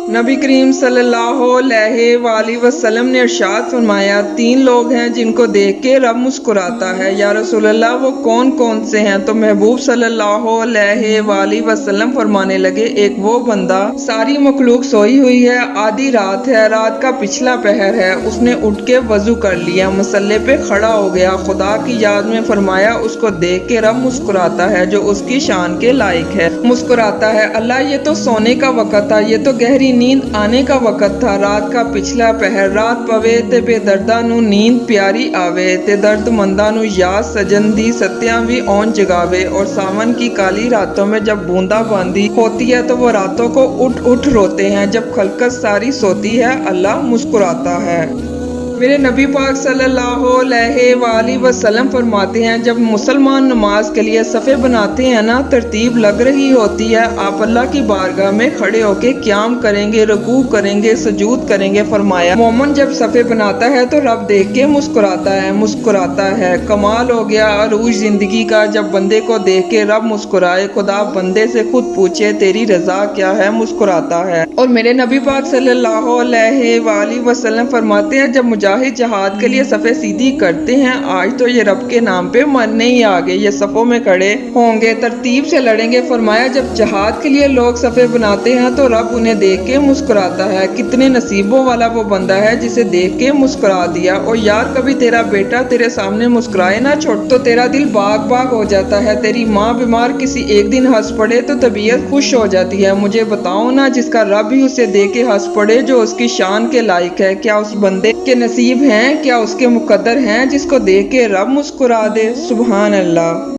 नबी करीम सल्लल्लाहु अलैहि वसल्लम ने इरशाद फरमाया, 3 लोग हैं जिनको देख के रब मुस्कुराता है। या रसूलल्लाह वो कौन कौन से हैं? तो महबूब सल्लल्लाहु अलैहि वसल्लम फरमाने लगे, एक वो बंदा सारी मखलूक सोई हुई है, आधी रात है, रात का पिछला पहर है, उसने उठ के वजू कर लिया, मसल्ले पे खड़ा हो गया, खुदा की याद में फरमाया, उसको देख के रब मुस्कुराता है जो उसकी शान के लायक है। मुस्कुराता है, अल्लाह ये तो सोने का वक़्त था, ये तो गहरी नींद आने का वक़्त था, रात का पिछला पहर, रात पवे ते बेदर्दा नू नींद प्यारी आवे, ते दर्दमंदा नू याद सजन दी सत्यां भी औन जगावे। और सावन की काली रातों में जब बूंदाबांदी होती है तो वो रातों को उठ उठ रोते हैं, जब खलकत सारी सोती है अल्लाह मुस्कुराता है। मेरे नबी पाक सल्लल्लाहु अलैहि वसल्लम फरमाते हैं, जब मुसलमान नमाज के लिए सफ़े बनाते हैं ना, तरतीब लग रही होती है, आप अल्लाह की बारगाह में खड़े होके क़याम करेंगे, रुकू करेंगे, सुजूद करेंगे। फरमाया, मोमिन जब सफ़े बनाता है तो रब देख के मुस्कुराता है। कमाल हो गया अरूज ज़िंदगी का, जब बंदे को देख के रब मुस्कुराए, खुदा बंदे से खुद पूछे तेरी रज़ा क्या है, मुस्कुराता है। और मेरे नबी पाक सल्लल्लाहु अलैहि वसल्लम फरमाते हैं, जब मुजाहिद जहाद के लिए सफ़े सीधी करते हैं, आज तो ये रब के नाम पे मरने ही आ गए, ये सफ़ों में खड़े होंगे, तरतीब से लड़ेंगे। फरमाया, जब जहाद के लिए लोग सफ़े बनाते हैं तो रब उन्हें देख के मुस्कुराता है। कितने नसीबों वाला वो बंदा है जिसे देख के मुस्कुरा दिया। और यार, कभी तेरा बेटा तेरे सामने मुस्कुराए ना छोड़ तो तेरा दिल बाग बाग हो जाता है। तेरी माँ बीमार किसी एक दिन हंस पड़े तो तबीयत खुश हो जाती है। मुझे बताओ ना, जिसका रब ही उसे देख के हंस पड़े जो उसकी शान के लायक है, क्या उस बंदे के नसीब हैं, क्या उसके मुकद्दर हैं जिसको देख के रब मुस्कुरा दे। सुभान अल्लाह।